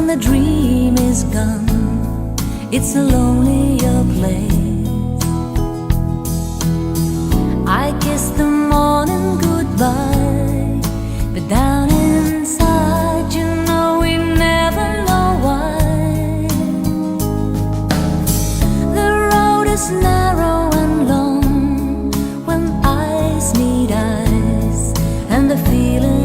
when the dream is gone, it's a lonelier place. I kiss the morning goodbye, but down inside, you know we never know why. The road is narrow and long when eyes meet eyes, and the feeling